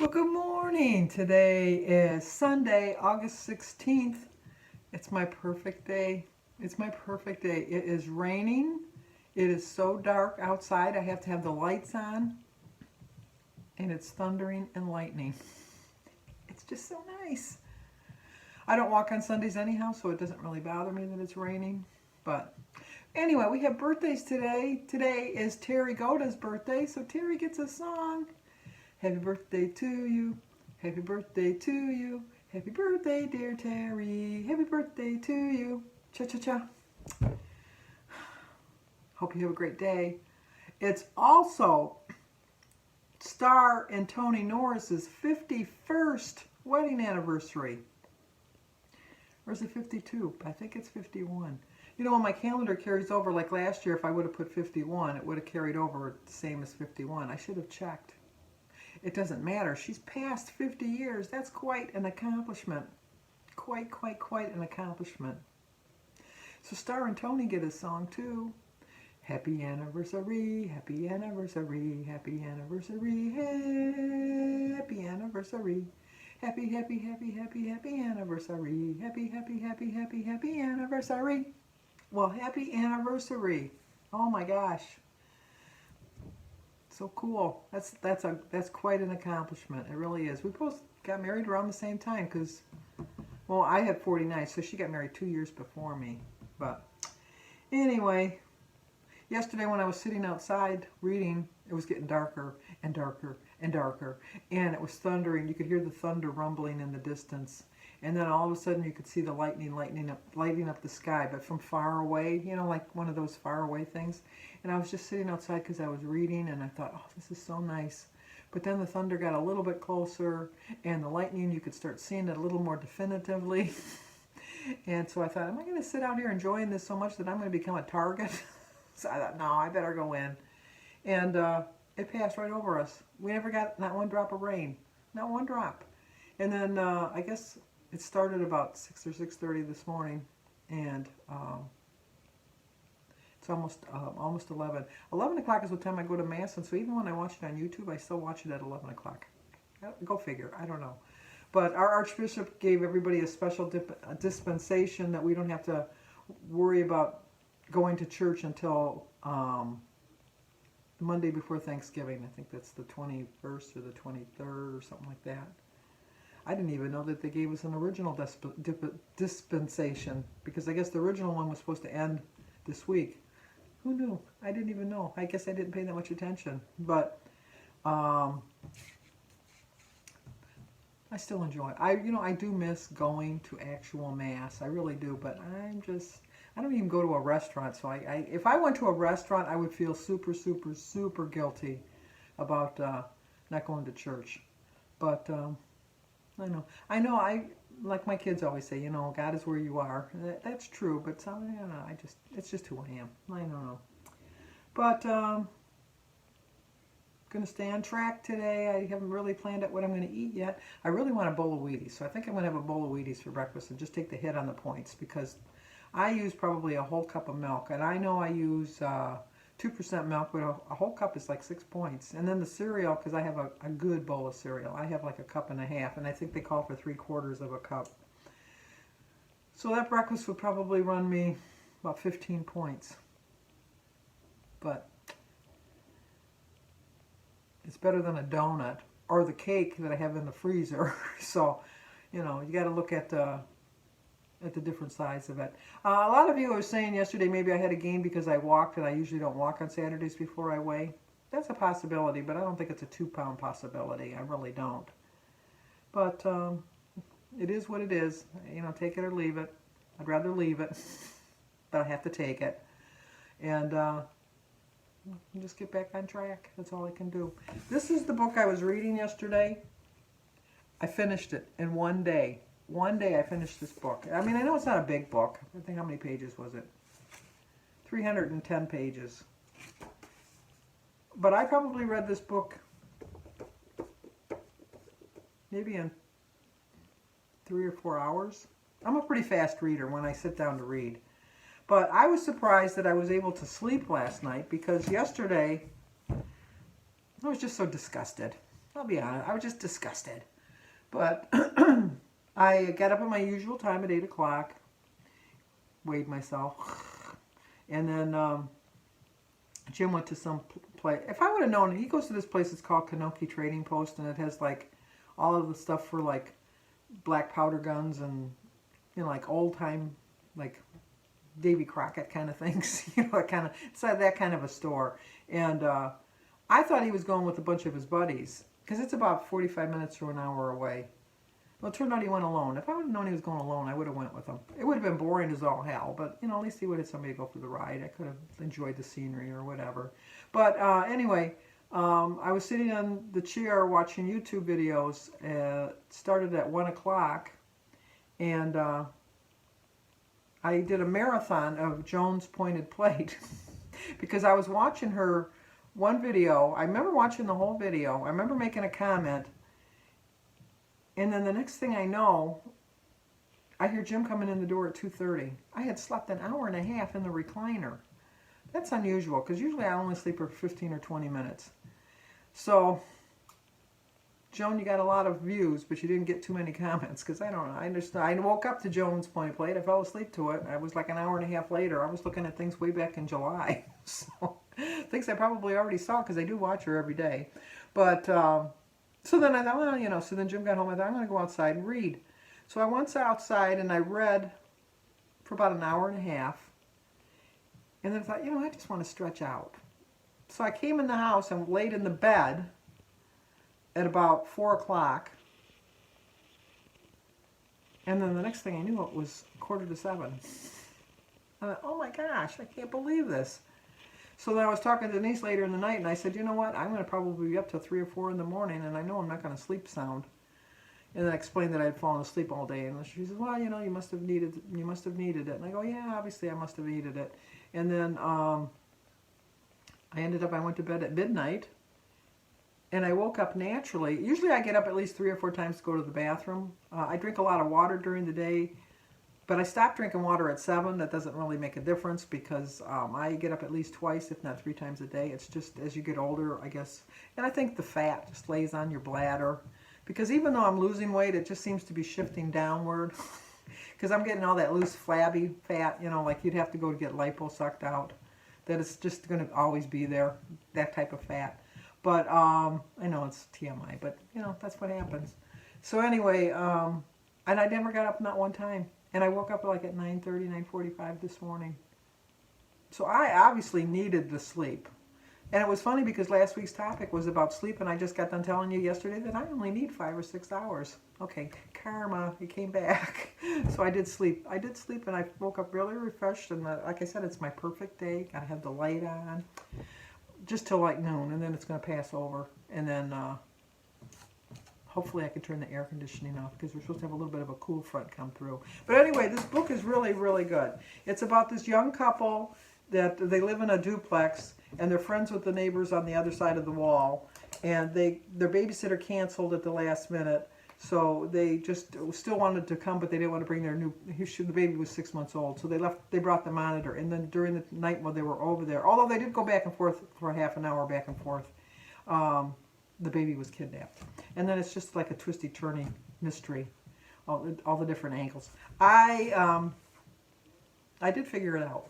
Well, good morning. Today is Sunday, August 16th. It's my perfect day. It's my perfect day. It is raining. It is so dark outside. I have to have the lights on. And it's thundering and lightning. It's just so nice. I don't walk on Sundays anyhow, so it doesn't really bother me that it's raining. But anyway, we have birthdays today. Today is Terry Goda's birthday, so Terry gets a song. Happy birthday to you. Happy birthday to you. Happy birthday, dear Terry. Happy birthday to you. Cha-cha-cha. Hope you have a great day. It's also Star and Tony Norris's 51st wedding anniversary. Or is it 52? I think it's 51. You know, when my calendar carries over, like last year, if I would have put 51, it would have carried over the same as 51. I should have checked. It doesn't matter. She's passed 50 years. That's quite an accomplishment. Quite an accomplishment. So Star and Tony get a song too. Happy anniversary, happy anniversary, happy anniversary, happy anniversary. Happy, happy, happy, happy, happy anniversary. Happy, happy, happy, happy, happy anniversary. Well, happy anniversary. Oh my gosh. So cool. That's quite an accomplishment. It really is. We both got married around the same time because, well, I had 49, so she got married 2 years before me. But anyway, yesterday when I was sitting outside reading, it was getting darker and darker and darker, and it was thundering. You could hear the thunder rumbling in the distance, and then all of a sudden you could see the lightning lighting up the sky, but from far away, you know, like one of those far away things. And I was just sitting outside because I was reading, and I thought, oh, this is so nice. But then the thunder got a little bit closer, and the lightning, you could start seeing it a little more definitively. And so I thought, am I going to sit out here enjoying this so much that I'm going to become a target? So I thought, no, I better go in. And it passed right over us. We never got not one drop of rain. Not one drop. And then I guess it started about 6 or 6:30 this morning, and it's almost 11. 11 o'clock is what time I go to Mass, and so even when I watch it on YouTube, I still watch it at 11 o'clock. Go figure. I don't know. But our Archbishop gave everybody a special dispensation that we don't have to worry about going to church until the Monday before Thanksgiving. I think that's the 21st or the 23rd or something like that. I didn't even know that they gave us an original dispensation, because I guess the original one was supposed to end this week. Who knew? I didn't even know. I guess I didn't pay that much attention. But I still enjoy it. I do miss going to actual Mass. I really do. But I don't even go to a restaurant. So if I went to a restaurant, I would feel super, super, super guilty about not going to church. But I know. Like my kids always say, God is where you are. That's true, but it's just who I am. I don't know. But going to stay on track today. I haven't really planned out what I'm going to eat yet. I really want a bowl of Wheaties, so I think I'm going to have a bowl of Wheaties for breakfast and just take the hit on the points, because I use probably a whole cup of milk, and I know I use 2% milk, but a whole cup is like 6 points. And then the cereal, because I have a good bowl of cereal, I have like a cup and a half, and I think they call for 3/4 of a cup. So that breakfast would probably run me about 15 points. But it's better than a donut or the cake that I have in the freezer. So, you got to look at the different sides of it. A lot of you were saying yesterday maybe I had a gain because I walked, and I usually don't walk on Saturdays before I weigh. That's a possibility, but I don't think it's a 2-pound possibility. I really don't. But it is what it is. Take it or leave it. I'd rather leave it, but I have to take it. And just get back on track. That's all I can do. This is the book I was reading yesterday. I finished it in one day. One day I finished this book. I mean, I know it's not a big book. I think, how many pages was it? 310 pages. But I probably read this book maybe in 3 or 4 hours. I'm a pretty fast reader when I sit down to read. But I was surprised that I was able to sleep last night, because yesterday I was just so disgusted. I'll be honest. I was just disgusted. But I got up at my usual time at 8 o'clock, weighed myself, and then Jim went to some place. If I would have known, he goes to this place, it's called Kanoki Trading Post, and it has like all of the stuff for like black powder guns and, you know, like old time, like Davy Crockett kind of things, you know, it's like that kind of a store. And I thought he was going with a bunch of his buddies, because it's about 45 minutes to an hour away. Well, it turned out he went alone. If I would have known he was going alone, I would have went with him. It would have been boring as all hell, but, you know, at least he would have had somebody to go for the ride. I could have enjoyed the scenery or whatever. But anyway, I was sitting on the chair watching YouTube videos. It started at 1 o'clock, and I did a marathon of Joan's Pointed Plate because I was watching her one video. I remember watching the whole video. I remember making a comment. And then the next thing I know, I hear Jim coming in the door at 2:30. I had slept an hour and a half in the recliner. That's unusual, because usually I only sleep for 15 or 20 minutes. So, Joan, you got a lot of views, but you didn't get too many comments, because I don't know. I understand. I woke up to Joan's Pointed Plate. I fell asleep to it. I was like an hour and a half later. I was looking at things way back in July. So, things I probably already saw, because I do watch her every day. But, so then I thought, well, you know, so then Jim got home. I thought, I'm going to go outside and read. So I went outside and I read for about an hour and a half. And then I thought, you know, I just want to stretch out. So I came in the house and laid in the bed at about 4 o'clock. And then the next thing I knew, it was 6:45. I thought, oh my gosh, I can't believe this. So then I was talking to Denise later in the night, and I said, you know what, I'm going to probably be up till 3 or 4 in the morning, and I know I'm not going to sleep sound. And then I explained that I had fallen asleep all day, and she says, well, you know, you must have needed it. And I go, yeah, obviously I must have needed it. And then I went to bed at midnight, and I woke up naturally. Usually I get up at least 3 or 4 times to go to the bathroom. I drink a lot of water during the day. But I stopped drinking water at 7. That doesn't really make a difference, because I get up at least twice, if not 3 times a day. It's just as you get older, I guess. And I think the fat just lays on your bladder. Because even though I'm losing weight, it just seems to be shifting downward. Because I'm getting all that loose, flabby fat, you know, like you'd have to go to get lipo sucked out. That it's just going to always be there, that type of fat. But I know it's TMI, but, you know, that's what happens. So anyway, and I never got up not one time. And I woke up like at 9:30, 9:45 this morning. So I obviously needed the sleep. And it was funny because last week's topic was about sleep, and I just got done telling you yesterday that I only need 5 or 6 hours. Okay, karma, it came back. So I did sleep. And I woke up really refreshed, and like I said, it's my perfect day. I have the light on just till like noon, and then it's going to pass over. And then hopefully I can turn the air conditioning off, because we're supposed to have a little bit of a cool front come through. But anyway, this book is really, really good. It's about this young couple that they live in a duplex, and they're friends with the neighbors on the other side of the wall. And their babysitter canceled at the last minute, so they just still wanted to come, but they didn't want to bring their the baby was 6 months old, so they brought the monitor. And then during the night while they were over there, although they did go back and forth for half an hour back and forth, the baby was kidnapped. And then it's just like a twisty, turning mystery, all the different angles. I did figure it out,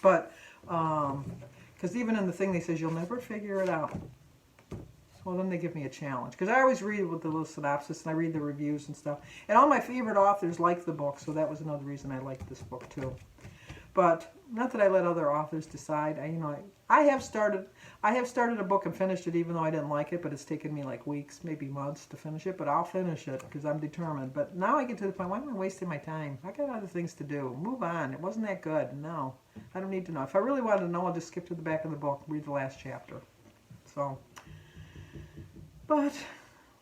but because even in the thing they says you'll never figure it out. Well, then they give me a challenge, because I always read with the little synopsis, and I read the reviews and stuff. And all my favorite authors like the book, so that was another reason I liked this book too. But not that I let other authors decide. I have started a book and finished it, even though I didn't like it. But it's taken me like weeks, maybe months to finish it. But I'll finish it because I'm determined. But now I get to the point, why am I wasting my time? I got other things to do. Move on. It wasn't that good. No, I don't need to know. If I really wanted to know, I'll just skip to the back of the book, read the last chapter. So, but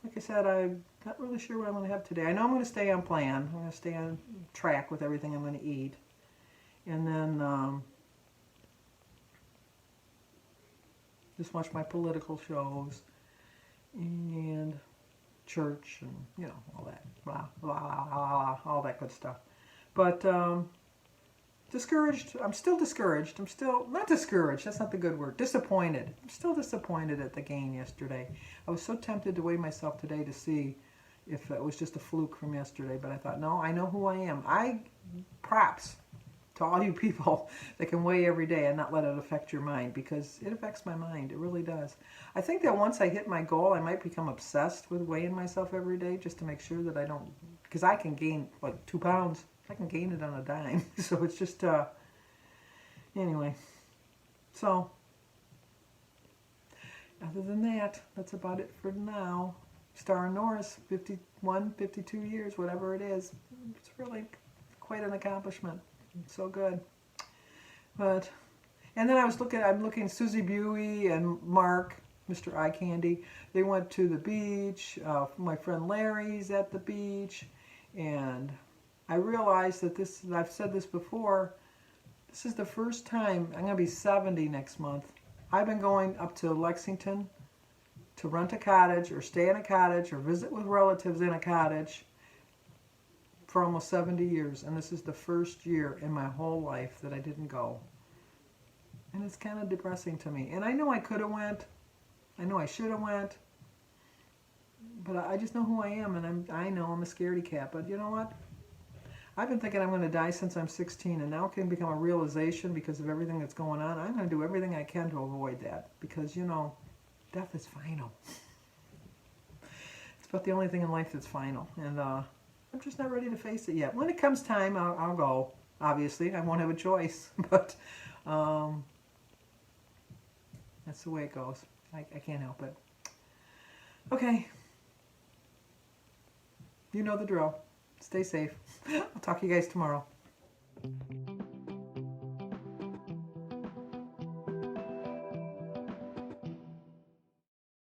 like I said, I'm not really sure what I'm going to have today. I know I'm going to stay on plan. I'm going to stay on track with everything I'm going to eat. And then just watch my political shows and church and, all that, blah, blah, blah, blah, blah, all that good stuff. But discouraged. I'm still discouraged. I'm still not discouraged. That's not the good word. Disappointed. I'm still disappointed at the gain yesterday. I was so tempted to weigh myself today to see if it was just a fluke from yesterday, but I thought, no, I know who I am. Props to all you people that can weigh every day and not let it affect your mind, because it affects my mind. It really does. I think that once I hit my goal, I might become obsessed with weighing myself every day just to make sure that I don't, because I can gain like 2 pounds. I can gain it on a dime. So it's just, anyway. So, other than that, that's about it for now. Star and Norris, 51, 52 years, whatever it is. It's really quite an accomplishment. It's so good. But, and then I'm looking, Susie Buey and Mark, Mr. Eye Candy, they went to the beach. My friend Larry's at the beach. And I realized that I've said this before, this is the first time, I'm going to be 70 next month. I've been going up to Lexington to rent a cottage or stay in a cottage or visit with relatives in a cottage for almost 70 years. And this is the first year in my whole life that I didn't go. And it's kind of depressing to me. And I know I could have went. I know I should have went. But I just know who I am, and I know I'm a scaredy cat. But you know what? I've been thinking I'm going to die since I'm 16, and now it can become a realization because of everything that's going on. I'm going to do everything I can to avoid that, because, you know, death is final. It's about the only thing in life that's final, and I'm just not ready to face it yet. When it comes time, I'll go. Obviously, I won't have a choice, but that's the way it goes. I can't help it. Okay. You know the drill. Stay safe. I'll talk to you guys tomorrow.